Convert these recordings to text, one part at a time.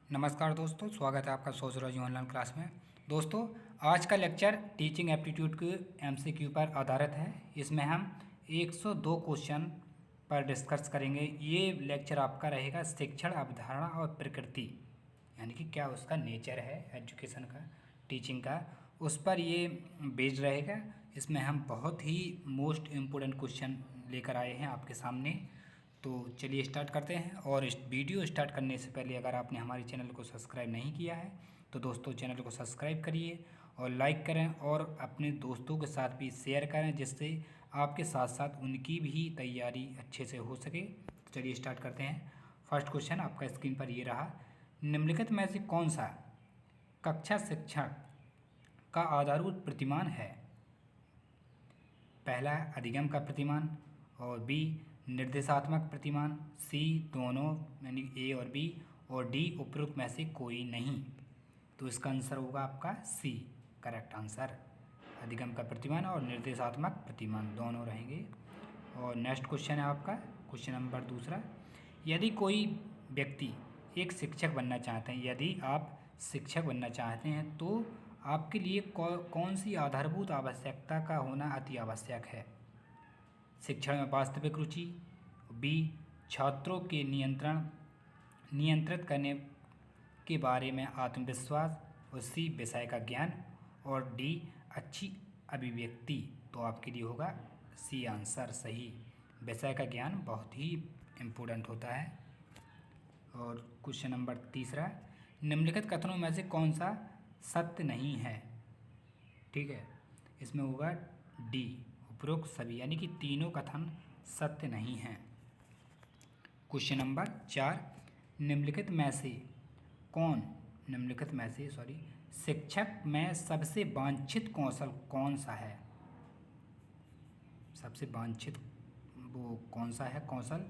नमस्कार दोस्तों, स्वागत है आपका सोशियोलॉजी ऑनलाइन क्लास में। दोस्तों, आज का लेक्चर टीचिंग एप्टीट्यूड के एमसीक्यू पर आधारित है। इसमें हम 102 क्वेश्चन पर डिस्कस करेंगे। ये लेक्चर आपका रहेगा शिक्षण अवधारणा और प्रकृति, यानी कि क्या उसका नेचर है एजुकेशन का, टीचिंग का, उस पर ये बेस्ड रहेगा। इसमें हम बहुत ही मोस्ट इम्पोर्टेंट क्वेश्चन लेकर आए हैं आपके सामने। तो चलिए स्टार्ट करते हैं। और इस वीडियो स्टार्ट करने से पहले अगर आपने हमारे चैनल को सब्सक्राइब नहीं किया है तो दोस्तों चैनल को सब्सक्राइब करिए और लाइक करें और अपने दोस्तों के साथ भी शेयर करें, जिससे आपके साथ साथ उनकी भी तैयारी अच्छे से हो सके। तो चलिए स्टार्ट करते हैं। फर्स्ट क्वेश्चन आपका स्क्रीन पर ये रहा। निम्नलिखित में से कौन सा कक्षा शिक्षण का आधारभूत प्रतिमान है? पहला अधिगम का प्रतिमान, और बी निर्देशात्मक प्रतिमान, सी दोनों यानी ए और बी, और डी उपरोक्त में से कोई नहीं। तो इसका आंसर होगा आपका सी, करेक्ट आंसर। अधिगम का प्रतिमान और निर्देशात्मक प्रतिमान दोनों रहेंगे। और नेक्स्ट क्वेश्चन है आपका क्वेश्चन नंबर दूसरा। यदि कोई व्यक्ति एक शिक्षक बनना चाहते हैं, यदि आप शिक्षक बनना चाहते हैं तो आपके लिए कौन सी आधारभूत आवश्यकता का होना अति आवश्यक है? शिक्षण में वास्तविक रुचि, बी छात्रों के नियंत्रित करने के बारे में आत्मविश्वास, और सी विषय का ज्ञान, और डी अच्छी अभिव्यक्ति। तो आपके लिए होगा सी आंसर सही। विषय का ज्ञान बहुत ही इम्पोर्टेंट होता है। और क्वेश्चन नंबर तीसरा, निम्नलिखित कथनों में से कौन सा सत्य नहीं है? ठीक है, इसमें होगा डी उपरोक्त सभी, यानी कि तीनों कथन सत्य नहीं हैं। क्वेश्चन नंबर 4, निम्नलिखित में से शिक्षक में सबसे वांछित कौशल कौन सा है? सबसे वांछित वो कौन सा है कौशल?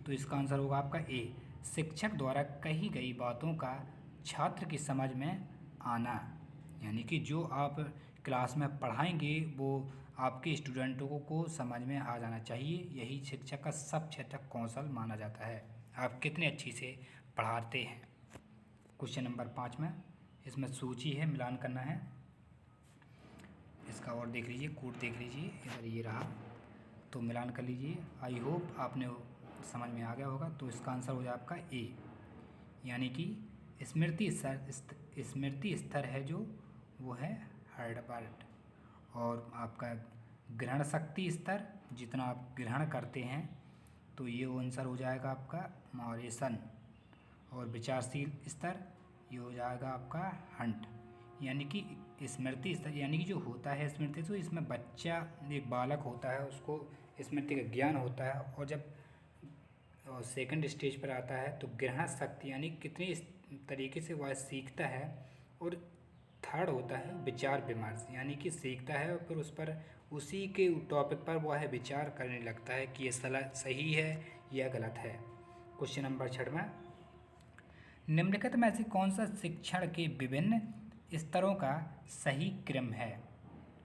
तो इसका आंसर होगा आपका ए, शिक्षक द्वारा कही गई बातों का छात्र की समझ में आना, यानी कि जो आप क्लास में पढ़ाएंगे वो आपके स्टूडेंटों को समझ में आ जाना चाहिए। यही शिक्षक का सबसे अच्छा कौशल माना जाता है, आप कितने अच्छी से पढ़ाते हैं। क्वेश्चन नंबर 5 में इसमें सूची है, मिलान करना है। इसका और देख लीजिए, कोड देख लीजिए, इधर ये रहा, तो मिलान कर लीजिए। आई होप आपने समझ में आ गया होगा। तो इसका आंसर हो जाए आपका ए, यानी कि स्मृति स्तर है जो वो है हर्डबर्ट, और आपका ग्रहण शक्ति स्तर जितना आप ग्रहण करते हैं तो ये आंसर हो जाएगा आपका मॉरिसन, और विचारशील स्तर ये हो जाएगा आपका हंट। यानी कि स्मृति स्तर यानी कि जो होता है स्मृति, तो इसमें बच्चा एक बालक होता है, उसको स्मृति का ज्ञान होता है, और जब सेकंड स्टेज पर आता है तो ग्रहण शक्ति यानी कितनी इस तरीके से वह सीखता है, और थर्ड होता है विचार विमर्श, यानी कि सीखता है और फिर उस पर उसी के टॉपिक पर वह विचार करने लगता है कि ये सही है या गलत है। क्वेश्चन नंबर 6, निम्नलिखित में से कौन सा शिक्षण के विभिन्न स्तरों का सही क्रम है?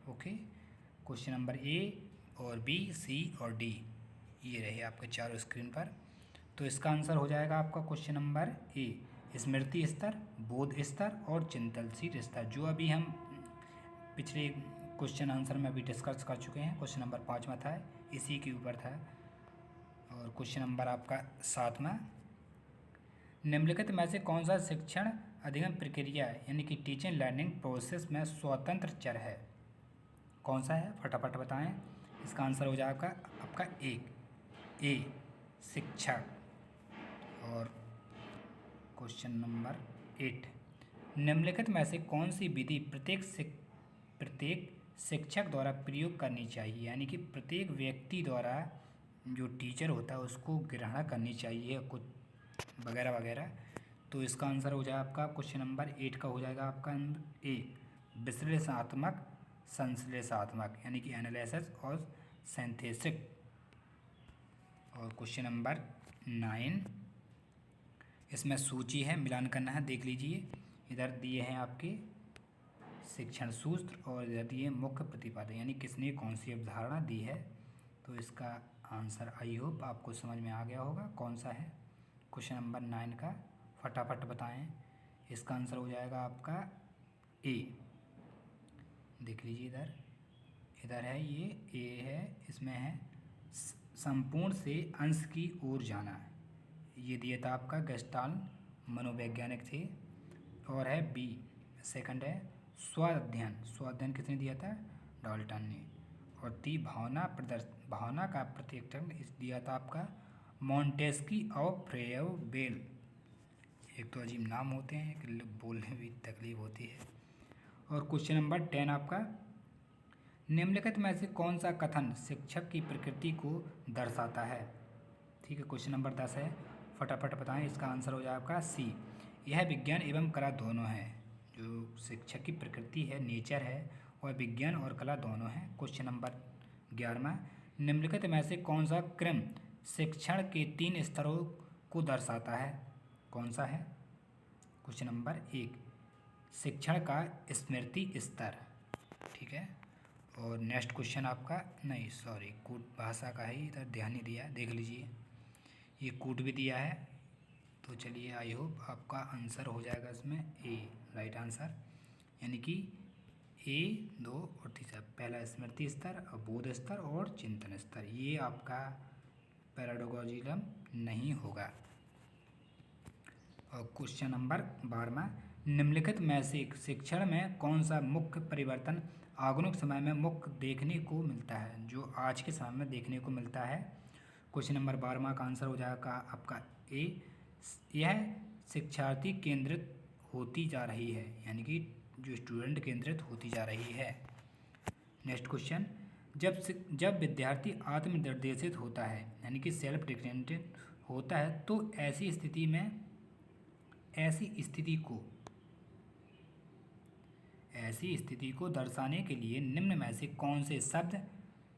ओके, क्वेश्चन नंबर ए और बी, सी और डी ये रहे आपके चारों स्क्रीन पर। तो इसका आंसर हो जाएगा आपका क्वेश्चन नंबर ए, स्मृति स्तर, बोध स्तर और चिंतनशील स्तर, जो अभी हम पिछले क्वेश्चन आंसर में अभी डिस्कस कर चुके हैं। क्वेश्चन नंबर 5 में था, इसी के ऊपर था। और क्वेश्चन नंबर आपका 7 में, निम्नलिखित में से कौन सा शिक्षण अधिगम प्रक्रिया यानी कि टीचिंग लर्निंग प्रोसेस में स्वतंत्र चर है? कौन सा है फटाफट बताएं। इसका आंसर हो जाएगा आपका ए शिक्षक। और क्वेश्चन नंबर 8, निम्नलिखित में से कौन सी विधि प्रत्येक शिक्षक द्वारा प्रयोग करनी चाहिए, यानी कि प्रत्येक व्यक्ति द्वारा जो टीचर होता है उसको ग्रहण करनी चाहिए कुछ वगैरह वगैरह। तो इसका आंसर हो जाएगा आपका क्वेश्चन नंबर 8 का हो जाएगा आपका ए, विश्लेषणात्मक संश्लेषणात्मक, यानी कि एनालिसिस और सिंथेसिस। और क्वेश्चन नंबर 9, इसमें सूची है, मिलान करना है, देख लीजिए। इधर दिए हैं आपके शिक्षण सूत्र और इधर दिए मुख्य प्रतिपादन, यानी किसने कौन सी अवधारणा दी है। तो इसका आंसर आई होप आपको समझ में आ गया होगा कौन सा है। क्वेश्चन नंबर 9 का फटाफट बताएं। इसका आंसर हो जाएगा आपका ए। देख लीजिए इधर, इधर है ये ए है, इसमें है संपूर्ण से अंश की ओर जाना। ये दिया था आपका गेस्टाल्ट मनोवैज्ञानिक थे। और है बी, सेकंड है स्वाध्ययन। स्वाध्ययन किसने दिया था? डाल्टन ने। और ती भावना का प्रत्यक्षण इस दिया था आपका मॉन्टेस्की और फ्रेयरबेल। एक तो अजीब नाम होते हैं, एक बोलने में भी तकलीफ होती है। और क्वेश्चन नंबर 10 आपका, निम्नलिखित में से कौन सा कथन शिक्षक की प्रकृति को दर्शाता है? ठीक है, क्वेश्चन नंबर 10 है, फटाफट बताएं। इसका आंसर हो जाएगा आपका सी, यह विज्ञान एवं कला दोनों है। जो शिक्षक की प्रकृति है, नेचर है, वह विज्ञान और कला दोनों है। क्वेश्चन नंबर 11, निम्नलिखित में से कौन सा क्रम शिक्षण के 3 स्तरों को दर्शाता है? कौन सा है? क्वेश्चन नंबर 1, शिक्षण का स्मृति स्तर। ठीक है। और नेक्स्ट क्वेश्चन आपका, नहीं सॉरी, कूट भाषा का ही, इधर ध्यान नहीं दिया, देख लीजिए, ये कूट भी दिया है। तो चलिए, आई होप आपका आंसर हो जाएगा इसमें ए, राइट आंसर। यानी कि ए 2 और तीसरा, पहला स्मृति स्तर, बोध स्तर और चिंतन स्तर, ये आपका पैराडोगोजिज्म नहीं होगा। और क्वेश्चन नंबर 12, निम्नलिखित में से शिक्षण में कौन सा मुख्य परिवर्तन आधुनिक समय में मुख्य देखने को मिलता है? जो आज के समय में देखने को मिलता है। क्वेश्चन नंबर 12 का आंसर हो जाएगा आपका ए, यह शिक्षार्थी केंद्रित होती जा रही है, यानी कि जो स्टूडेंट केंद्रित होती जा रही है। नेक्स्ट क्वेश्चन, जब विद्यार्थी आत्मनिर्देशित होता है, यानी कि सेल्फ डिपेंडेंट होता है, तो ऐसी स्थिति को दर्शाने के लिए निम्न में से कौन से शब्द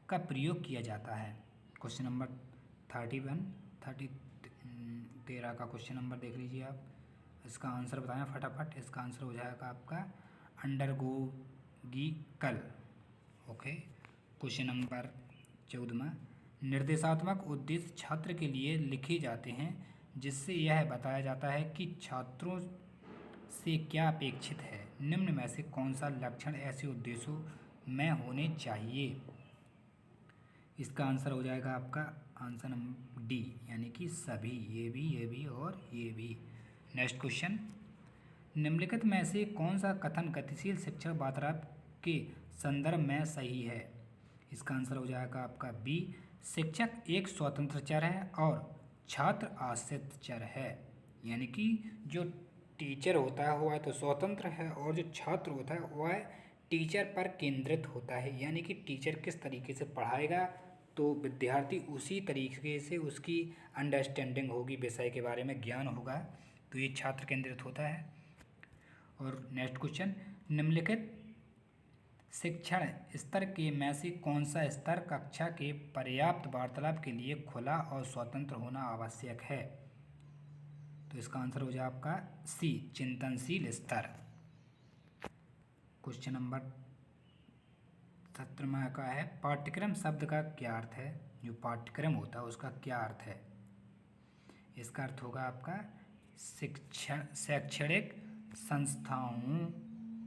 का प्रयोग किया जाता है? क्वेश्चन नंबर 13 का क्वेश्चन नंबर देख लीजिए आप, इसका आंसर बताएं फटाफट। इसका आंसर हो जाएगा आपका अंडरगोगिकल। ओके। क्वेश्चन नंबर 14, निर्देशात्मक उद्देश्य छात्र के लिए लिखे जाते हैं जिससे यह बताया जाता है कि छात्रों से क्या अपेक्षित है। निम्न में से कौन सा लक्षण ऐसे उद्देश्यों में होने चाहिए? इसका आंसर हो जाएगा आपका आंसर नंबर डी, यानी कि सभी, ये भी और ये भी। नेक्स्ट क्वेश्चन, निम्नलिखित में से कौन सा कथन गतिशील शिक्षण वार्तालाप के संदर्भ में सही है? इसका आंसर हो जाएगा आपका बी, शिक्षक एक स्वतंत्र चर है और छात्र आश्रित चर है। यानी कि जो टीचर होता है वह तो स्वतंत्र है, और जो छात्र होता है वह टीचर पर केंद्रित होता है। यानी कि टीचर किस तरीके से पढ़ाएगा तो विद्यार्थी उसी तरीके से, उसकी अंडरस्टैंडिंग होगी, विषय के बारे में ज्ञान होगा, तो ये छात्र केंद्रित होता है। और नेक्स्ट क्वेश्चन, निम्नलिखित शिक्षण स्तर के में से कौन सा स्तर कक्षा के पर्याप्त वार्तालाप के लिए खुला और स्वतंत्र होना आवश्यक है? तो इसका आंसर हो जाए आपका सी, चिंतनशील स्तर। क्वेश्चन नंबर 17 का है, पाठ्यक्रम शब्द का क्या अर्थ है? जो पाठ्यक्रम होता है उसका क्या अर्थ है? इसका अर्थ होगा आपका शैक्षणिक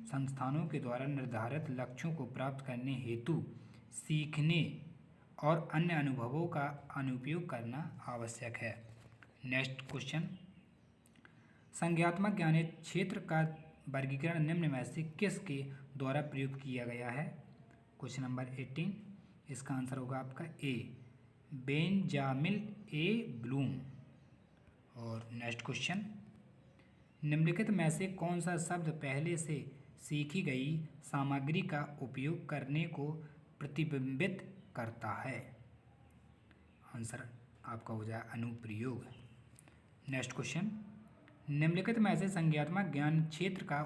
संस्थानों के द्वारा निर्धारित लक्ष्यों को प्राप्त करने हेतु सीखने और अन्य अनुभवों का अनुप्रयोग करना आवश्यक है। नेक्स्ट क्वेश्चन, संज्ञानात्मक ज्ञान क्षेत्र का वर्गीकरण निम्न में से किसके द्वारा प्रयुक्त किया गया है? क्वेश्चन नंबर 18, इसका आंसर होगा आपका ए, बेंजामिन ए ब्लूम। और नेक्स्ट क्वेश्चन, निम्नलिखित में से कौन सा शब्द पहले से सीखी गई सामग्री का उपयोग करने को प्रतिबिंबित करता है? आंसर आपका हो जाए अनुप्रयोग। नेक्स्ट क्वेश्चन, निम्नलिखित में से संज्ञानात्मक ज्ञान क्षेत्र का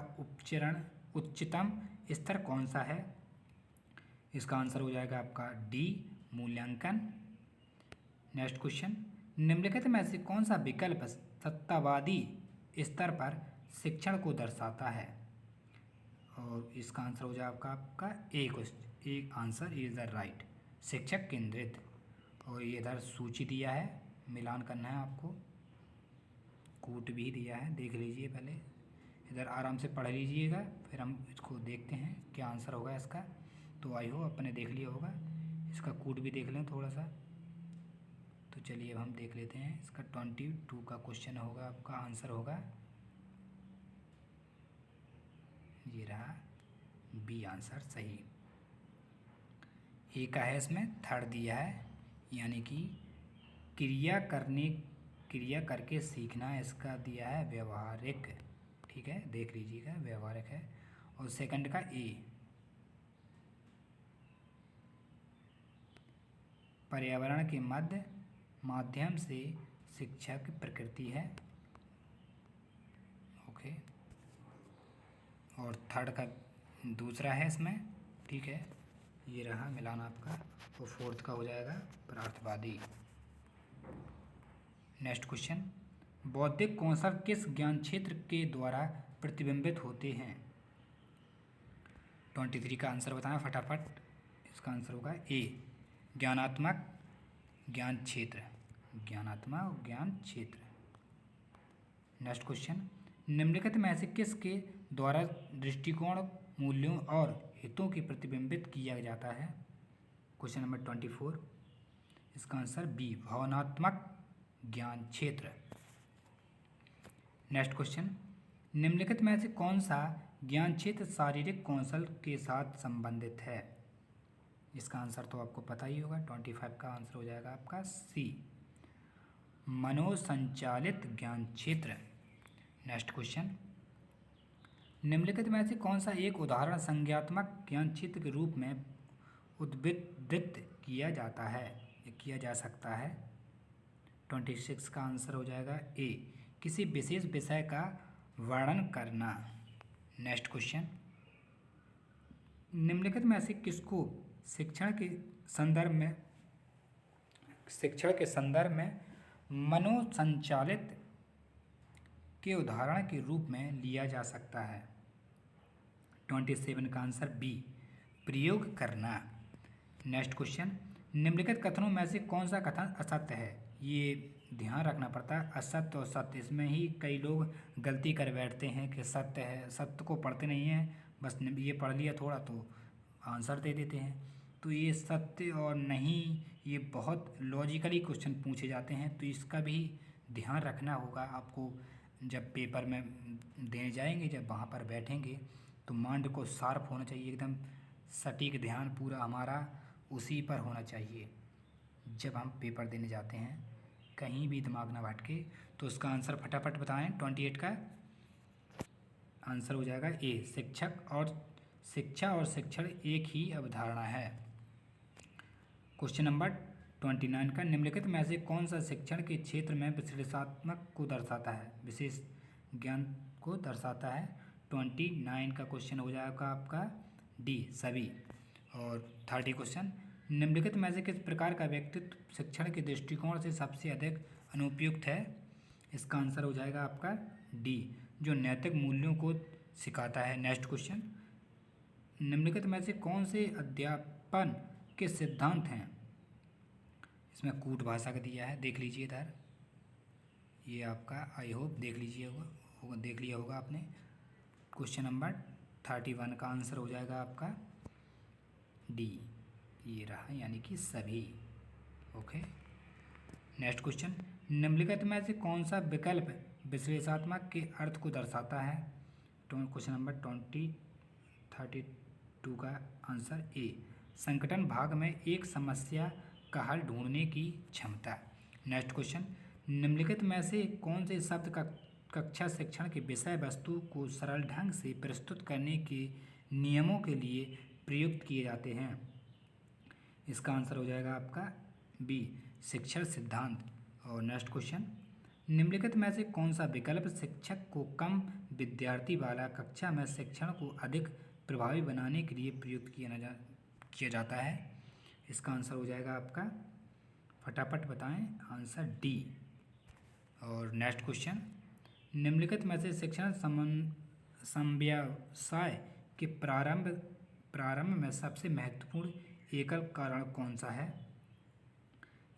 उच्चतम स्तर कौन सा है? इसका आंसर हो जाएगा आपका डी, मूल्यांकन। नेक्स्ट क्वेश्चन, निम्नलिखित में से कौन सा विकल्प सत्तावादी स्तर पर शिक्षण को दर्शाता है? और इसका आंसर हो जाएगा आपका एक आंसर इज द राइट, शिक्षक केंद्रित। और ये इधर सूची दिया है, मिलान करना है आपको, कूट भी दिया है, देख लीजिए पहले। इधर आराम से पढ़ लीजिएगा, फिर हम इसको देखते हैं क्या आंसर होगा इसका। तो आई हो अपने देख लिया होगा, इसका कोड भी देख लें थोड़ा सा। तो चलिए अब हम देख लेते हैं, इसका 22 का क्वेश्चन होगा, आपका आंसर होगा ये रहा बी आंसर सही। ए का है इसमें थर्ड दिया है, यानी कि क्रिया करके सीखना, इसका दिया है व्यवहारिक। ठीक है, देख लीजिएगा व्यवहारिक है। और सेकंड का ए पर्यावरण के माध्यम से शिक्षा की प्रकृति है। ओके, और थर्ड का दूसरा है इसमें। ठीक है, ये रहा मिलान आपका। और फोर्थ का हो जाएगा परार्थवादी। नेक्स्ट क्वेश्चन, बौद्धिक कौशल किस ज्ञान क्षेत्र के द्वारा प्रतिबिंबित होते हैं? 23 का आंसर बताएं फटाफट। इसका आंसर होगा ए ज्ञानात्मक ज्ञान क्षेत्र, ज्ञानात्मक ज्ञान क्षेत्र। नेक्स्ट क्वेश्चन, निम्नलिखित में से किसके द्वारा दृष्टिकोण, मूल्यों और हितों की प्रतिबिंबित किया जाता है? क्वेश्चन नंबर 24, इसका आंसर बी भावनात्मक ज्ञान क्षेत्र। नेक्स्ट क्वेश्चन, निम्नलिखित में से कौन सा ज्ञान क्षेत्र शारीरिक कौशल के साथ संबंधित है? इसका आंसर तो आपको पता ही होगा, 25 का आंसर हो जाएगा आपका सी मनोसंचालित ज्ञान क्षेत्र। नेक्स्ट क्वेश्चन, निम्नलिखित में से कौन सा एक उदाहरण संज्ञात्मक ज्ञान क्षेत्र के रूप में उद्भिदित किया जाता है या किया जा सकता है? 26 का आंसर हो जाएगा ए किसी विशेष विषय का वर्णन करना। नेक्स्ट क्वेश्चन, निम्नलिखित में से किसको शिक्षण के संदर्भ में मनोसंचालित के उदाहरण के रूप में लिया जा सकता है? 27 का आंसर बी प्रयोग करना। नेक्स्ट क्वेश्चन, निम्नलिखित कथनों में से कौन सा कथन असत्य है? ये ध्यान रखना पड़ता है, असत्य और सत्य, इसमें ही कई लोग गलती कर बैठते हैं कि सत्य है, सत्य को पढ़ते नहीं हैं, बस ये पढ़ लिया थोड़ा तो आंसर दे देते हैं। तो ये सत्य और नहीं, ये बहुत लॉजिकली क्वेश्चन पूछे जाते हैं, तो इसका भी ध्यान रखना होगा आपको। जब पेपर में देने जाएंगे, जब वहाँ पर बैठेंगे, तो माइंड को शार्प होना चाहिए, एकदम सटीक ध्यान पूरा हमारा उसी पर होना चाहिए जब हम पेपर देने जाते हैं, कहीं भी दिमाग ना भटके। तो उसका आंसर फटाफट बताएं। 28 का आंसर हो जाएगा ए शिक्षा और शिक्षण एक ही अवधारणा है। क्वेश्चन नंबर 29 का, निम्नलिखित में से कौन सा शिक्षण के क्षेत्र में विश्लेषणात्मक को दर्शाता है, विशेष ज्ञान को दर्शाता है? 29 का क्वेश्चन हो जाएगा आपका डी सभी। और 30 क्वेश्चन, निम्नलिखित में से किस प्रकार का व्यक्तित्व शिक्षण के दृष्टिकोण से सबसे अधिक अनुपयुक्त है? इसका आंसर हो जाएगा आपका डी जो नैतिक मूल्यों को सिखाता है। नेक्स्ट क्वेश्चन, निम्नलिखित में से कौन से अध्यापन के सिद्धांत हैं? इसमें कूट भाषा का दिया है, देख लीजिए इधर, ये आपका आई होप देख लिया होगा आपने। क्वेश्चन नंबर 31 का आंसर हो जाएगा आपका डी, ये रहा यानी कि सभी। ओके, नेक्स्ट क्वेश्चन, निम्नलिखित में से कौन सा विकल्प विश्लेषणात्मक के अर्थ को दर्शाता है? क्वेश्चन नंबर 32 का आंसर ए संगठन भाग में एक समस्या का हल ढूंढने की क्षमता। नेक्स्ट क्वेश्चन, निम्नलिखित में से कौन से शब्द का कक्षा शिक्षण के विषय वस्तु को सरल ढंग से प्रस्तुत करने के नियमों के लिए प्रयुक्त किए जाते हैं? इसका आंसर हो जाएगा आपका बी शिक्षण सिद्धांत। और नेक्स्ट क्वेश्चन, निम्नलिखित में से कौन सा विकल्प शिक्षक को कम विद्यार्थी वाला कक्षा में शिक्षण को अधिक प्रभावी बनाने के लिए प्रयुक्त किया जाता है? इसका आंसर हो जाएगा आपका, फटाफट बताएं, आंसर डी। और नेक्स्ट क्वेश्चन, निम्नलिखित में से शिक्षण समव्यवसाय के प्रारंभ में सबसे महत्वपूर्ण एकल कारण कौन सा है?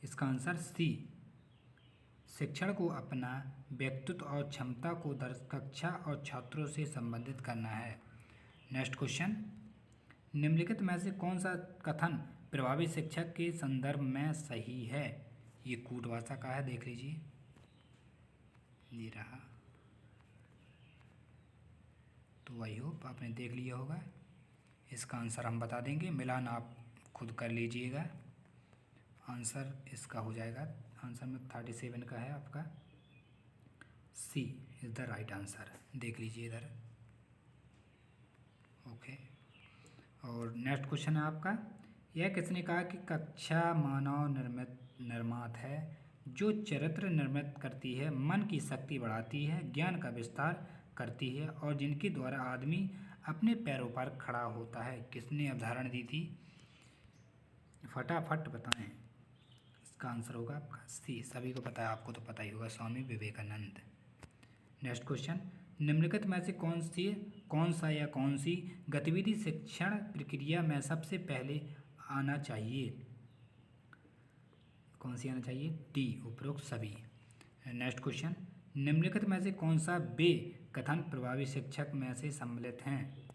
इसका आंसर सी शिक्षण को अपना व्यक्तित्व और क्षमता को कक्षा और छात्रों से संबंधित करना है। नेक्स्ट क्वेश्चन, निम्नलिखित में से कौन सा कथन प्रभावी शिक्षक के संदर्भ में सही है? ये कूट भाषा का है, देख लीजिए, ये रहा। तो वही हो, आपने देख लिया होगा। इसका आंसर हम बता देंगे, मिलान आप खुद कर लीजिएगा। आंसर इसका हो जाएगा, आंसर में 37 का है आपका, सी इज़ द राइट आंसर। देख लीजिए इधर। ओके, और नेक्स्ट क्वेश्चन है आपका, यह किसने कहा कि कक्षा मानव निर्मात है, जो चरित्र निर्मित करती है, मन की शक्ति बढ़ाती है, ज्ञान का विस्तार करती है और जिनके द्वारा आदमी अपने पैरों पर खड़ा होता है? किसने अवधारणा दी थी? फटाफट बताएं। इसका आंसर होगा आपका सी, सभी को पता है, आपको तो पता ही होगा, स्वामी विवेकानंद। नेक्स्ट क्वेश्चन, निम्नलिखित में से कौन सा या कौन सी गतिविधि शिक्षण प्रक्रिया में सबसे पहले आना चाहिए? कौन सी आना चाहिए? डी, उपरोक्त सभी। नेक्स्ट क्वेश्चन, निम्नलिखित में से कौन सा वे कथन प्रभावी शिक्षक में से सम्मिलित हैं?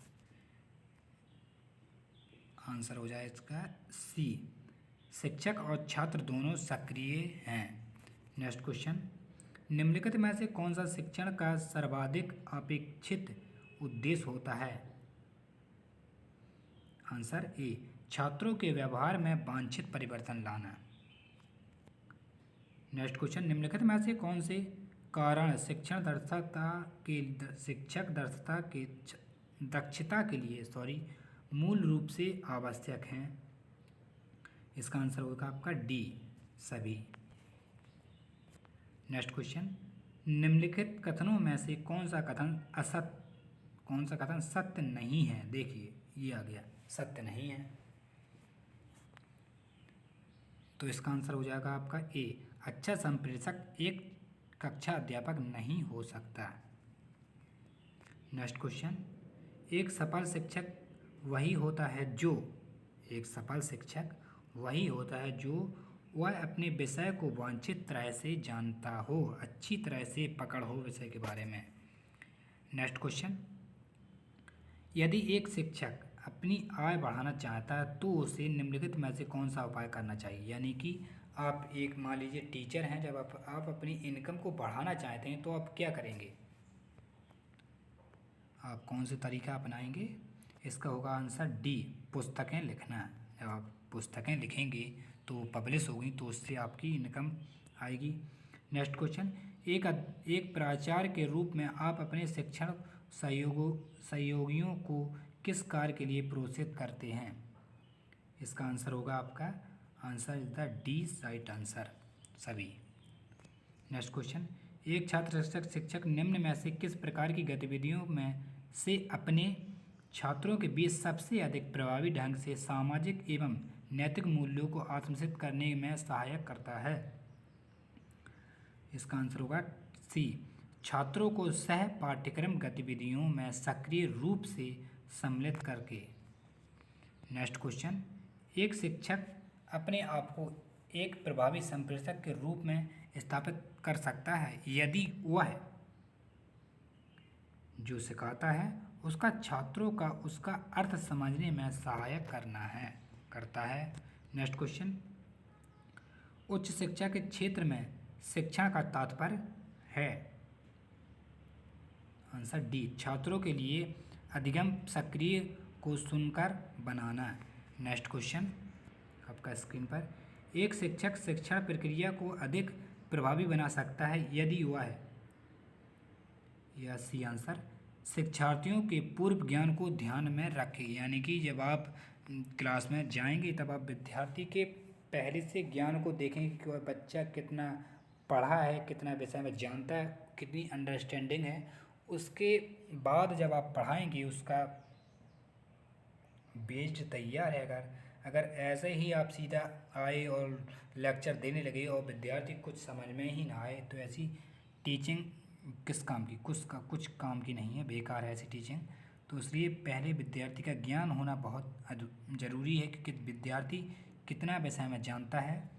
आंसर हो जाए इसका सी, शिक्षक और छात्र दोनों सक्रिय हैं। नेक्स्ट क्वेश्चन, निम्नलिखित में से कौन सा शिक्षण का सर्वाधिक अपेक्षित उद्देश्य होता है? आंसर ए, छात्रों के व्यवहार में वांछित परिवर्तन लाना। नेक्स्ट क्वेश्चन, निम्नलिखित में से कौन से कारण शिक्षक दक्षता के लिए मूल रूप से आवश्यक हैं? इसका आंसर होगा आपका डी, सभी। नेक्स्ट क्वेश्चन, निम्नलिखित कथनों में से कौन सा कथन सत्य नहीं है? देखिए, ये आ गया, सत्य नहीं है, तो इसका आंसर हो जाएगा आपका ए, अच्छा संप्रेषक एक कक्षा अध्यापक नहीं हो सकता। नेक्स्ट क्वेश्चन, एक सफल शिक्षक वही होता है जो वह अपने विषय को वांछित तरह से जानता हो, अच्छी तरह से पकड़ हो विषय के बारे में। नेक्स्ट क्वेश्चन, यदि एक शिक्षक अपनी आय बढ़ाना चाहता है तो उसे निम्नलिखित में से कौन सा उपाय करना चाहिए? यानी कि आप एक मान लीजिए टीचर हैं, जब आप अपनी इनकम को बढ़ाना चाहते हैं तो आप क्या करेंगे? आप कौन से तरीका अपनाएंगे? इसका होगा आंसर डी, पुस्तकें लिखना। जब आप पुस्तकें लिखेंगे तो पब्लिश होगी, तो उससे आपकी इनकम आएगी। नेक्स्ट क्वेश्चन, एक प्राचार्य के रूप में आप अपने शिक्षण सहयोगियों को किस कार्य के लिए प्रोत्साहित करते हैं? इसका आंसर होगा आपका answer is the D, right answer, सभी। नेक्स्ट क्वेश्चन, एक छात्र शिक्षक निम्न में से किस प्रकार की गतिविधियों में से अपने छात्रों के बीच सबसे अधिक प्रभावी ढंग से सामाजिक एवं नैतिक मूल्यों को आत्मसात करने में सहायक करता है? इसका आंसर होगा सी, छात्रों को सह पाठ्यक्रम गतिविधियों में सक्रिय रूप से सम्मिलित करके। नेक्स्ट क्वेश्चन, एक शिक्षक अपने आप को एक प्रभावी संप्रेषक के रूप में स्थापित कर सकता है यदि वह जो सिखाता है उसका छात्रों का उसका अर्थ समझने में सहायक करता है। नेक्स्ट क्वेश्चन, उच्च शिक्षा के क्षेत्र में शिक्षण का तात्पर्य है? आंसर डी, छात्रों के लिए अधिगम सक्रिय को सुनकर बनाना। नेक्स्ट क्वेश्चन आपका स्क्रीन पर, एक शिक्षक शिक्षण प्रक्रिया को अधिक प्रभावी बना सकता है यदि वह, या सी आंसर, शिक्षार्थियों के पूर्व ज्ञान को ध्यान में रखे। यानी कि जब आप क्लास में जाएंगे तब आप विद्यार्थी के पहले से ज्ञान को देखेंगे कि वह बच्चा कितना पढ़ा है, कितना विषय में जानता है, कितनी अंडरस्टैंडिंग है। उसके बाद जब आप पढ़ाएंगे उसका बेस्ड तैयार है। अगर ऐसे ही आप सीधा आए और लेक्चर देने लगे और विद्यार्थी कुछ समझ में ही ना आए तो ऐसी टीचिंग किस काम की, कुछ काम की नहीं है, बेकार है ऐसी टीचिंग। तो इसलिए पहले विद्यार्थी का ज्ञान होना बहुत ज़रूरी है कि विद्यार्थी कितना विषय में जानता है,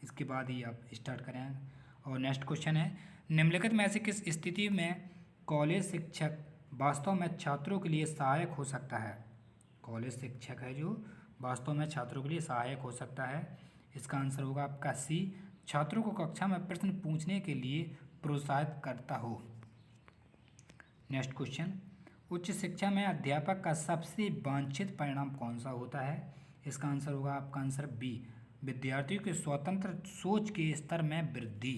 इसके बाद ही आप स्टार्ट करें। और नेक्स्ट क्वेश्चन है, निम्नलिखित में से किस स्थिति में कॉलेज शिक्षक वास्तव में छात्रों के लिए सहायक हो सकता है? कॉलेज शिक्षक है जो वास्तव में छात्रों के लिए सहायक हो सकता है। इसका आंसर होगा आपका सी, छात्रों को कक्षा में प्रश्न पूछने के लिए प्रोत्साहित करता हो। नेक्स्ट क्वेश्चन, उच्च शिक्षा में अध्यापक का सबसे वांछित परिणाम कौन सा होता है? इसका आंसर होगा आपका आंसर बी, विद्यार्थियों के स्वतंत्र सोच के स्तर में वृद्धि,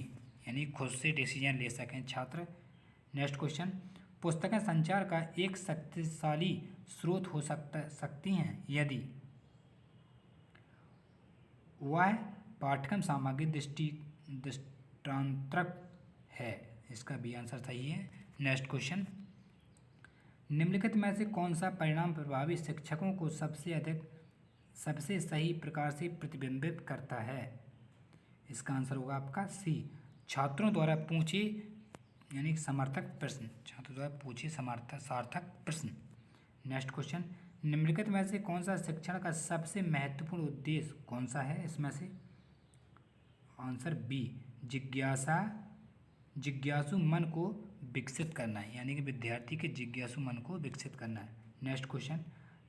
यानी खुद से डिसीजन ले सकें छात्र। नेक्स्ट क्वेश्चन, पुस्तकें संचार का एक शक्तिशाली स्रोत हो सकती हैं यदि वह पाठ्यक्रम सामग्री दृष्टांतरक है। इसका बी आंसर सही है। नेक्स्ट क्वेश्चन, निम्नलिखित में से कौन सा परिणाम प्रभावी शिक्षकों को सबसे सही प्रकार से प्रतिबिंबित करता है? इसका आंसर होगा आपका सी, छात्रों द्वारा पूछे यानी समर्थक प्रश्न, छात्रों द्वारा पूछे सार्थक प्रश्न। नेक्स्ट क्वेश्चन, निम्नलिखित में से कौन सा शिक्षण का सबसे महत्वपूर्ण उद्देश्य कौन सा है? इसमें से आंसर बी, जिज्ञासु मन को विकसित करना है, यानी कि विद्यार्थी के जिज्ञासु मन को विकसित करना है। नेक्स्ट क्वेश्चन,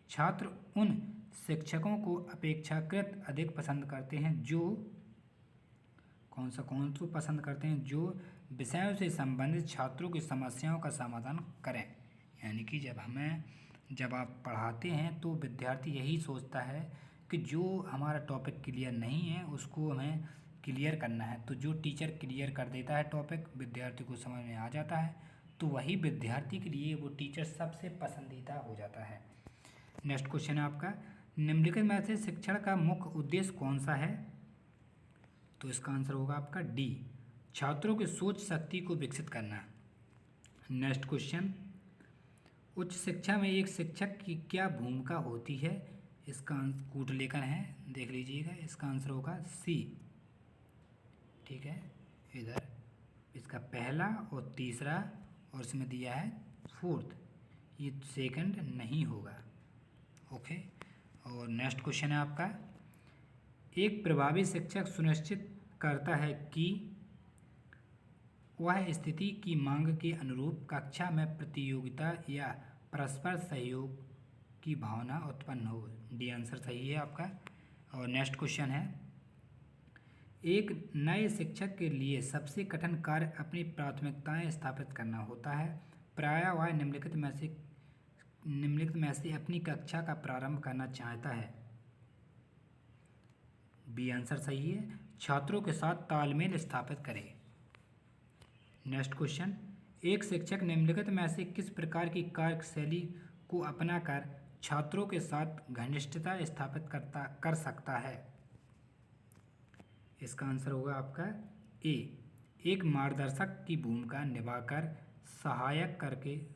छात्र उन शिक्षकों को अपेक्षाकृत अधिक पसंद करते हैं जो कौन सा पसंद करते हैं जो विषयों से संबंधित छात्रों की समस्याओं का समाधान करें। यानी कि जब आप पढ़ाते हैं तो विद्यार्थी यही सोचता है कि जो हमारा टॉपिक क्लियर नहीं है उसको हमें क्लियर करना है, तो जो टीचर क्लियर कर देता है टॉपिक, विद्यार्थी को समझ में आ जाता है, तो वही विद्यार्थी के लिए वो टीचर सबसे पसंदीदा हो जाता है। नेक्स्ट क्वेश्चन है आपका, निम्नलिखित में से शिक्षण का मुख्य उद्देश्य कौन सा है? तो इसका आंसर होगा आपका डी, छात्रों की सोच शक्ति को विकसित करना। नेक्स्ट क्वेश्चन, उच्च शिक्षा में एक शिक्षक की क्या भूमिका होती है? इसका कूटलेखन है, देख लीजिएगा। इसका आंसर होगा सी, ठीक है, इधर इसका पहला और तीसरा और इसमें दिया है फोर्थ, ये सेकंड नहीं होगा। ओके, और नेक्स्ट क्वेश्चन है आपका, एक प्रभावी शिक्षक सुनिश्चित करता है कि वह स्थिति की मांग के अनुरूप कक्षा में प्रतियोगिता या परस्पर सहयोग की भावना उत्पन्न हो। डी आंसर सही है आपका। और नेक्स्ट क्वेश्चन है, एक नए शिक्षक के लिए सबसे कठिन कार्य अपनी प्राथमिकताएं स्थापित करना होता है। प्रायः वह निम्नलिखित में से अपनी कक्षा का प्रारंभ करना चाहता है। बी आंसर सही है, छात्रों के साथ तालमेल स्थापित करें। नेक्स्ट क्वेश्चन, एक शिक्षक निम्नलिखित में से किस प्रकार की कार्यशैली को अपनाकर छात्रों के साथ घनिष्ठता स्थापित कर सकता है? इसका आंसर होगा आपका ए, एक मार्गदर्शक की भूमिका निभाकर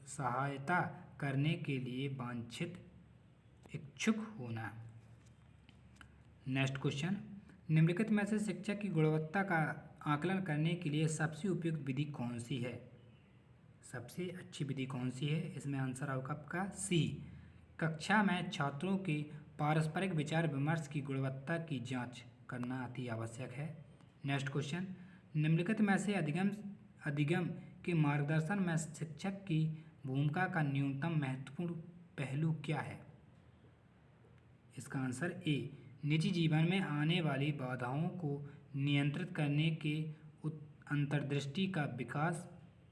सहायता करने के लिए वांछित इच्छुक होना। नेक्स्ट क्वेश्चन, निम्नलिखित में से शिक्षक की गुणवत्ता का आकलन करने के लिए सबसे उपयुक्त विधि कौन सी है? सबसे अच्छी विधि कौन सी है? इसमें आंसर होगा आपका सी, कक्षा में छात्रों के पारस्परिक विचार विमर्श की गुणवत्ता की जांच करना अति आवश्यक है। नेक्स्ट क्वेश्चन, निम्नलिखित में से अधिगम के मार्गदर्शन में शिक्षक की भूमिका का न्यूनतम महत्वपूर्ण पहलू क्या है? इसका आंसर ए, निजी जीवन में आने वाली बाधाओं को नियंत्रित करने के अंतर्दृष्टि का विकास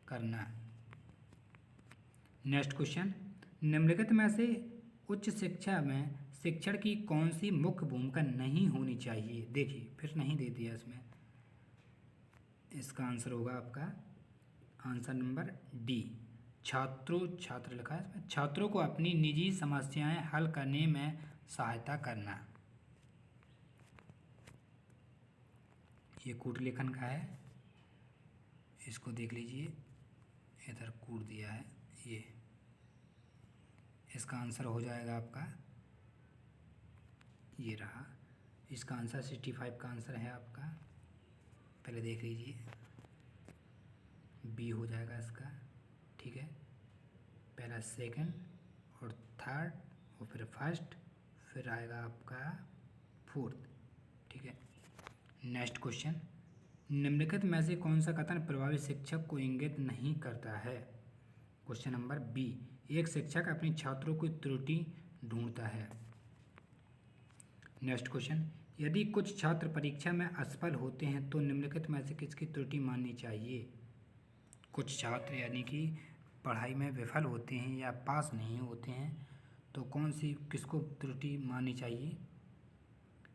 करना। नेक्स्ट क्वेश्चन, निम्नलिखित में से उच्च शिक्षा में शिक्षण की कौन सी मुख्य भूमिका नहीं होनी चाहिए? देखिए फिर नहीं दे दिया इसमें। इसका आंसर होगा आपका आंसर नंबर डी, छात्र लिखा है इसमें, छात्रों को अपनी निजी समस्याएं हल करने में सहायता करना। ये कूट लेखन का है, इसको देख लीजिए, इधर कूट दिया है ये। इसका आंसर हो जाएगा आपका ये रहा, इसका आंसर 65 का आंसर है आपका। पहले देख लीजिए, बी हो जाएगा इसका, ठीक है, पहला सेकंड और थर्ड और फिर फर्स्ट, फिर आएगा आपका फोर्थ, ठीक है। नेक्स्ट क्वेश्चन, निम्नलिखित में से कौन सा कथन प्रभावी शिक्षक को इंगित नहीं करता है? क्वेश्चन नंबर बी, एक शिक्षक अपने छात्रों की त्रुटि ढूंढता है। नेक्स्ट क्वेश्चन, यदि कुछ छात्र परीक्षा में असफल होते हैं तो निम्नलिखित में से किसकी त्रुटि माननी चाहिए? कुछ छात्र यानी कि पढ़ाई में विफल होते हैं या पास नहीं होते हैं तो कौन सी किसको त्रुटि माननी चाहिए?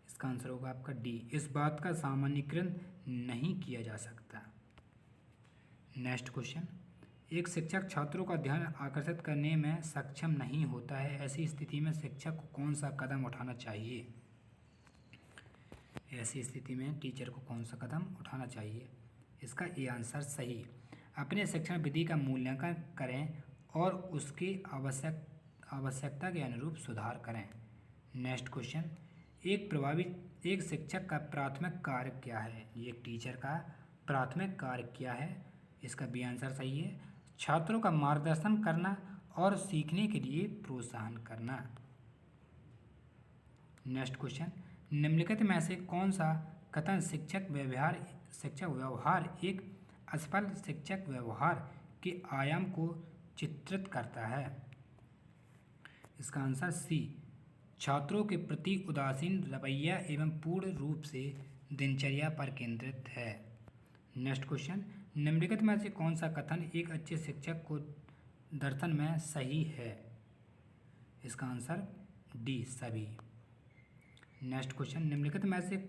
इसका आंसर होगा आपका डी, इस बात का सामान्यीकरण नहीं किया जा सकता। नेक्स्ट क्वेश्चन, एक शिक्षक छात्रों का ध्यान आकर्षित करने में सक्षम नहीं होता है, ऐसी स्थिति में शिक्षक को कौन सा कदम उठाना चाहिए? ऐसी स्थिति में टीचर को कौन सा कदम उठाना चाहिए? इसका ए आंसर सही, अपने शिक्षण विधि का मूल्यांकन करें और उसकी आवश्यकता के अनुरूप सुधार करें। नेक्स्ट क्वेश्चन, एक शिक्षक का प्राथमिक कार्य क्या है? एक टीचर का प्राथमिक कार्य क्या है? इसका बी आंसर सही है, छात्रों का मार्गदर्शन करना और सीखने के लिए प्रोत्साहन करना। नेक्स्ट क्वेश्चन, निम्नलिखित में से कौन सा कथन शिक्षक व्यवहार एक असफल शिक्षक व्यवहार के आयाम को चित्रित करता है? इसका आंसर सी, छात्रों के प्रति उदासीन रवैया एवं पूर्ण रूप से दिनचर्या पर केंद्रित है। नेक्स्ट क्वेश्चन, निम्नलिखित में से कौन सा कथन एक अच्छे शिक्षक को दर्शन में सही है? इसका आंसर डी, सभी। नेक्स्ट क्वेश्चन, निम्नलिखित में से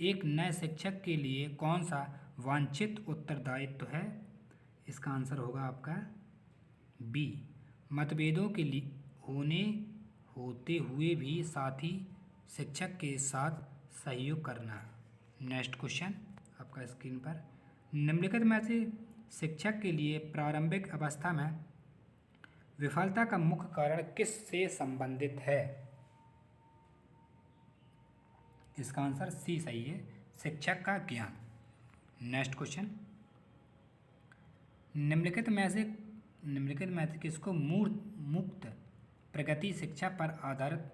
एक नए शिक्षक के लिए कौन सा वांछित उत्तरदायित्व है? इसका आंसर होगा आपका बी, मतभेदों के लिए होते हुए भी साथी शिक्षक के साथ सहयोग करना। नेक्स्ट क्वेश्चन आपका स्क्रीन पर, निम्नलिखित में से शिक्षक के लिए प्रारंभिक अवस्था में विफलता का मुख्य कारण किस से संबंधित है? इसका आंसर सी सही है, शिक्षक का ज्ञान। नेक्स्ट क्वेश्चन, निम्नलिखित में से किसको मुक्त प्रगति शिक्षा पर आधारित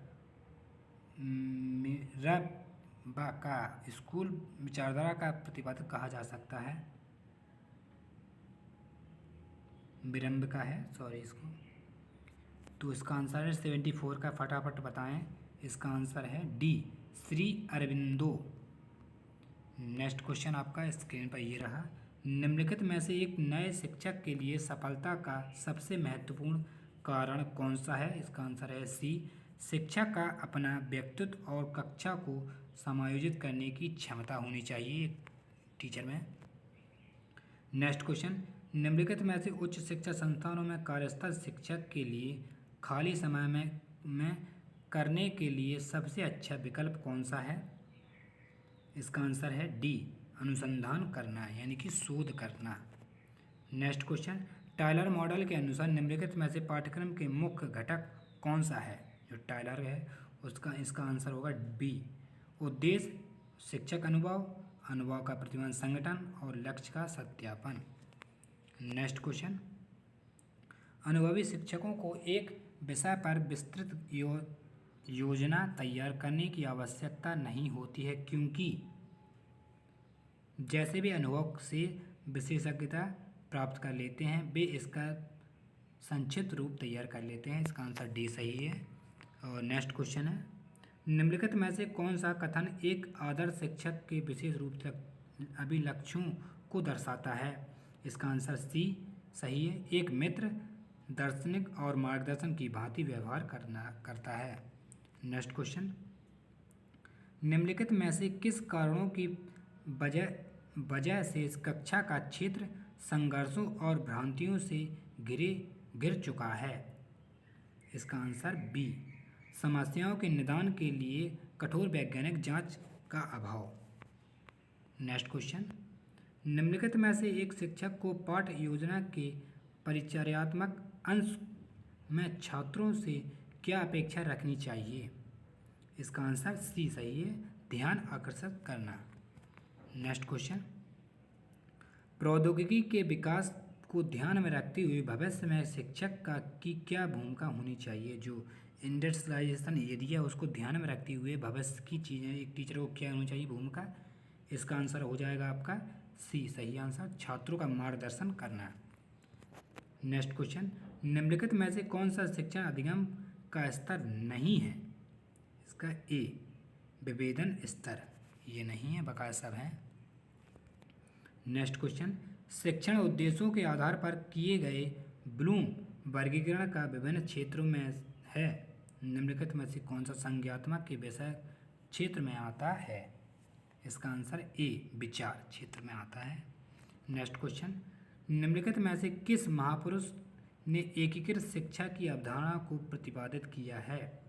मिरबा का स्कूल विचारधारा का प्रतिपादक कहा जा सकता है? विरम्ब का है, सॉरी इसको। तो इसका आंसर है 74 का, फटाफट बताएं। इसका आंसर है D, Shri Aurobindo. Next question आपका स्क्रीन पर ये रहा, निम्नलिखित में से एक नए शिक्षक के लिए सफलता का सबसे महत्वपूर्ण कारण कौन सा है? इसका आंसर है सी, शिक्षक का अपना व्यक्तित्व और कक्षा को समायोजित करने की क्षमता होनी चाहिए टीचर में। नेक्स्ट क्वेश्चन, निम्नलिखित में से उच्च शिक्षा संस्थानों में कार्यस्थल शिक्षक के लिए खाली समय में करने के लिए सबसे अच्छा विकल्प कौन सा है? इसका आंसर है डी, अनुसंधान करना यानी कि शोध करना। नेक्स्ट क्वेश्चन, टायलर मॉडल के अनुसार निम्नलिखित में से पाठ्यक्रम के मुख्य घटक कौन सा है? जो टायलर है इसका आंसर होगा बी, उद्देश्य, शिक्षक अनुभव का प्रतिमान संगठन और लक्ष्य का सत्यापन। नेक्स्ट क्वेश्चन, अनुभवी शिक्षकों को एक विषय पर विस्तृत योजना तैयार करने की आवश्यकता नहीं होती है क्योंकि जैसे भी अनुभव से विशेषज्ञता प्राप्त कर लेते हैं वे इसका संक्षिप्त रूप तैयार कर लेते हैं। इसका आंसर डी सही है। और नेक्स्ट क्वेश्चन है, निम्नलिखित में से कौन सा कथन एक आदर्श शिक्षक के विशेष रूप से अभिलक्षणों को दर्शाता है? इसका आंसर सी सही है, एक मित्र, दार्शनिक और मार्गदर्शन की भांति व्यवहार करता है। नेक्स्ट क्वेश्चन, निम्नलिखित में से किस कारणों की वजह से कक्षा का क्षेत्र संघर्षों और भ्रांतियों से घिर चुका है? इसका आंसर बी, समस्याओं के निदान के लिए कठोर वैज्ञानिक जांच का अभाव। नेक्स्ट क्वेश्चन, निम्नलिखित में से एक शिक्षक को पाठ योजना के परिचर्यात्मक अंश में छात्रों से क्या अपेक्षा रखनी चाहिए? इसका आंसर सी सही है, ध्यान आकर्षित करना। नेक्स्ट क्वेश्चन, प्रौद्योगिकी के विकास को ध्यान में रखते हुए भविष्य में शिक्षक की क्या भूमिका होनी चाहिए? जो इंडस्ट्रियलाइजेशन एरिया उसको ध्यान में रखते हुए भविष्य की चीज़ें एक टीचर को क्या होनी चाहिए भूमिका? इसका आंसर हो जाएगा आपका सी, सही आंसर, छात्रों का मार्गदर्शन करना। नेक्स्ट क्वेश्चन, निम्नलिखित में से कौन सा शिक्षण अधिगम का स्तर नहीं है? इसका ए विभेदन स्तर, ये नहीं है, बकाया सब है। नेक्स्ट क्वेश्चन, शिक्षण उद्देश्यों के आधार पर किए गए ब्लूम वर्गीकरण का विभिन्न क्षेत्रों में है, निम्नलिखित में से कौन सा संज्ञानात्मक के विषय क्षेत्र में आता है? इसका आंसर ए विचार क्षेत्र में आता है। नेक्स्ट क्वेश्चन, निम्नलिखित में से किस महापुरुष ने एकीकृत शिक्षा की अवधारणा को प्रतिपादित किया है?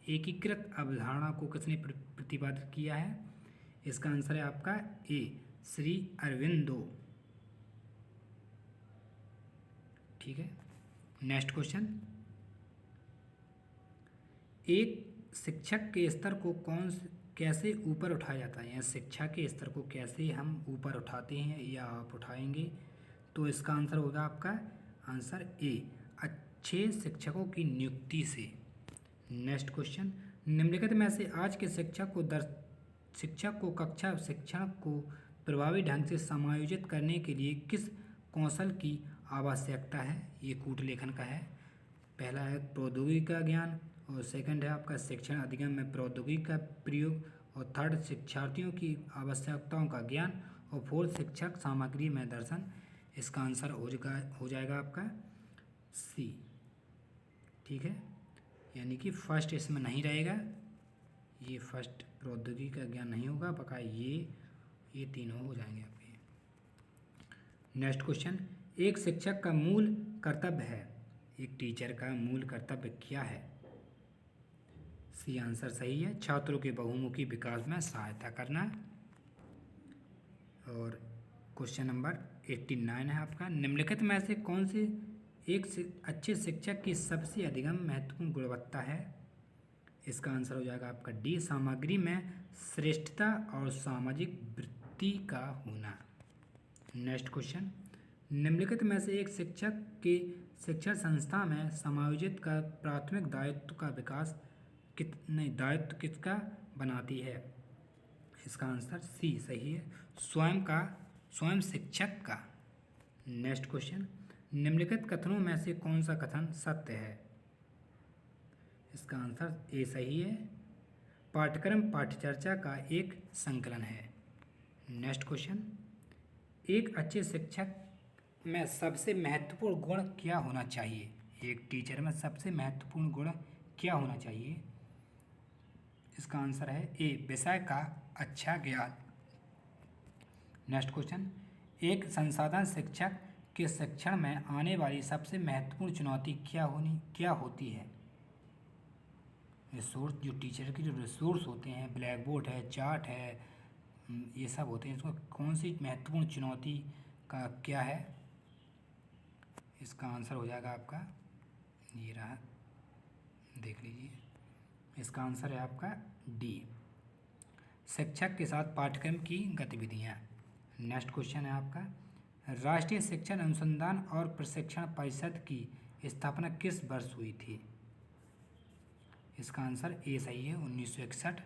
एकीकृत अवधारणा को किसने प्रतिपादित किया है? इसका आंसर है आपका ए श्री अरविंदो। ठीक है। नेक्स्ट क्वेश्चन, एक शिक्षक के स्तर को कैसे ऊपर उठाया जाता है, या शिक्षा के स्तर को कैसे हम ऊपर उठाते हैं या आप उठाएंगे? तो इसका आंसर होगा आपका आंसर ए अच्छे शिक्षकों की नियुक्ति से। नेक्स्ट क्वेश्चन, निम्नलिखित में से आज के शिक्षक को कक्षा शिक्षण को प्रभावी ढंग से समायोजित करने के लिए किस कौशल की आवश्यकता है? ये कूट लेखन का है। पहला है प्रौद्योगिकी का ज्ञान, और सेकंड है आपका शिक्षण अधिगम में प्रौद्योगिकी का प्रयोग, और थर्ड शिक्षार्थियों की आवश्यकताओं का ज्ञान, और फोर्थ शिक्षक सामग्री में दर्शन। इसका आंसर हो जाएगा आपका सी। ठीक है, यानी कि फर्स्ट इसमें नहीं रहेगा, ये फर्स्ट प्रौद्योगिकी का ज्ञान नहीं होगा, बकाया ये तीनों हो जाएंगे आपके। नेक्स्ट क्वेश्चन, एक शिक्षक का मूल कर्तव्य है, एक टीचर का मूल कर्तव्य क्या है? सी आंसर सही है, छात्रों के बहुमुखी विकास में सहायता करना। और क्वेश्चन नंबर 89 है आपका, निम्नलिखित में से कौन से एक अच्छे शिक्षक की सबसे अधिगम महत्वपूर्ण गुणवत्ता है? इसका आंसर हो जाएगा आपका डी सामग्री में श्रेष्ठता और सामाजिक वृत्ति का होना। नेक्स्ट क्वेश्चन, निम्नलिखित में से एक शिक्षक के शिक्षण संस्था में समायोजित का प्राथमिक दायित्व किसका बनाती है? इसका आंसर सी सही है, स्वयं शिक्षक का। नेक्स्ट क्वेश्चन, निम्नलिखित कथनों में से कौन सा कथन सत्य है? इसका आंसर ए सही है, पाठ्यक्रम पाठ्यचर्चा का एक संकलन है। नेक्स्ट क्वेश्चन, एक अच्छे शिक्षक में सबसे महत्वपूर्ण गुण क्या होना चाहिए? एक टीचर में सबसे महत्वपूर्ण गुण क्या होना चाहिए? इसका आंसर है ए विषय का अच्छा ज्ञान। नेक्स्ट क्वेश्चन, एक संसाधन शिक्षक के शिक्षण में आने वाली सबसे महत्वपूर्ण चुनौती क्या होती है? रिसोर्स, जो टीचर के जो रिसोर्स होते हैं, ब्लैक बोर्ड है, चार्ट है, ये सब होते हैं, इसमें कौन सी महत्वपूर्ण चुनौती का क्या है? इसका आंसर हो जाएगा आपका, ये रहा, देख लीजिए, इसका आंसर है आपका डी शिक्षक के साथ पाठ्यक्रम की गतिविधियाँ। नेक्स्ट क्वेश्चन है आपका, राष्ट्रीय शिक्षण अनुसंधान और प्रशिक्षण परिषद की स्थापना किस वर्ष हुई थी? इसका आंसर ए सही है, 1961।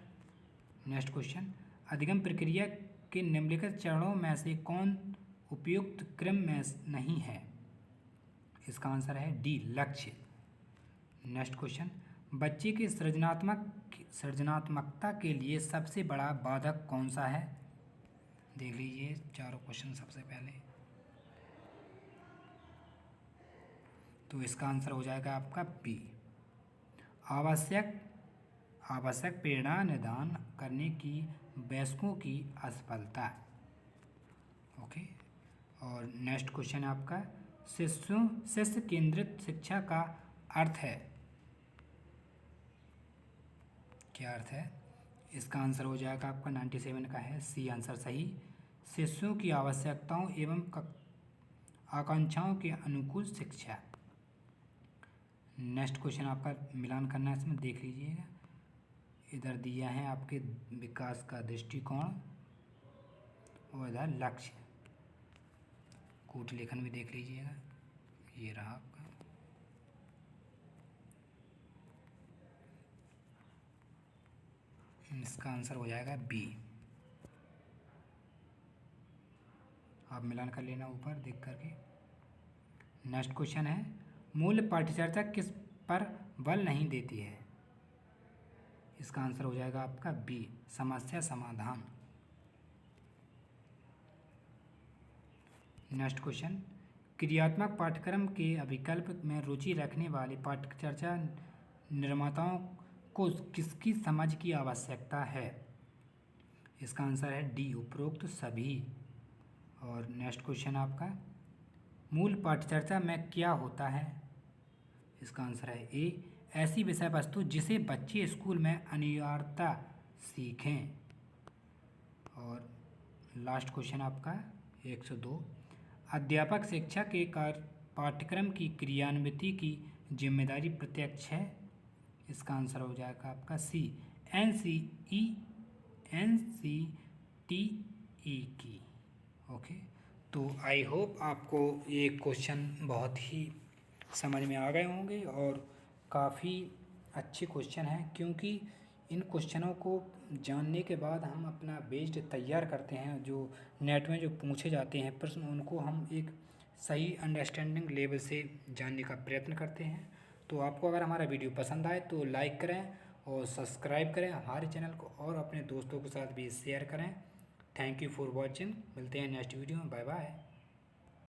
नेक्स्ट क्वेश्चन, अधिगम प्रक्रिया के निम्नलिखित चरणों में से कौन उपयुक्त क्रम में नहीं है? इसका आंसर है डी लक्ष्य। नेक्स्ट क्वेश्चन, बच्चे की सृजनात्मकता के लिए सबसे बड़ा बाधक कौन सा है? देख लीजिए चारों क्वेश्चन सबसे पहले, तो इसका आंसर हो जाएगा आपका बी आवश्यक प्रेरणा निदान करने की वयस्कों की असफलता। ओके। और नेक्स्ट क्वेश्चन है आपका, शिष्य केंद्रित शिक्षा का अर्थ है, क्या अर्थ है? इसका आंसर हो जाएगा आपका 97 का है, सी आंसर सही, शिष्यों की आवश्यकताओं एवं आकांक्षाओं के अनुकूल शिक्षा। नेक्स्ट क्वेश्चन आपका मिलान करना है, इसमें देख लीजिएगा, इधर दिया है आपके विकास का दृष्टिकोण और इधर लक्ष्य, कूट लेखन भी देख लीजिएगा, ये रहा आपका। इसका आंसर हो जाएगा बी। आप मिलान कर लेना ऊपर देख करके। नेक्स्ट क्वेश्चन है, मूल पाठ्यचर्या किस पर बल नहीं देती है? इसका आंसर हो जाएगा आपका बी, समस्या समाधान। नेक्स्ट क्वेश्चन, क्रियात्मक पाठ्यक्रम के विकल्प में रुचि रखने वाले पाठ्यचर्या निर्माताओं को किसकी समझ की आवश्यकता है? इसका आंसर है डी, उपरोक्त सभी। और नेक्स्ट क्वेश्चन आपका, मूल पाठ्यचर्या में क्या होता है? इसका आंसर है ए, ऐसी विषय वस्तु जिसे बच्चे स्कूल में अनिवार्यता सीखें। और लास्ट क्वेश्चन आपका 102, अध्यापक शिक्षक के पाठ्यक्रम की क्रियान्विति की जिम्मेदारी प्रत्यक्ष है। इसका आंसर हो जाएगा आपका सी, NCTE की। ओके, तो आई होप आपको ये क्वेश्चन बहुत ही समझ में आ गए होंगे और काफ़ी अच्छे क्वेश्चन हैं, क्योंकि इन क्वेश्चनों को जानने के बाद हम अपना बेस्ड तैयार करते हैं। जो नेट में जो पूछे जाते हैं प्रश्न, उनको हम एक सही अंडरस्टैंडिंग लेवल से जानने का प्रयत्न करते हैं। तो आपको अगर हमारा वीडियो पसंद आए तो लाइक करें और सब्सक्राइब करें हमारे चैनल को, और अपने दोस्तों के साथ भी शेयर करें। Thank you for watching. मिलते हैं नेक्स्ट वीडियो में। Bye bye.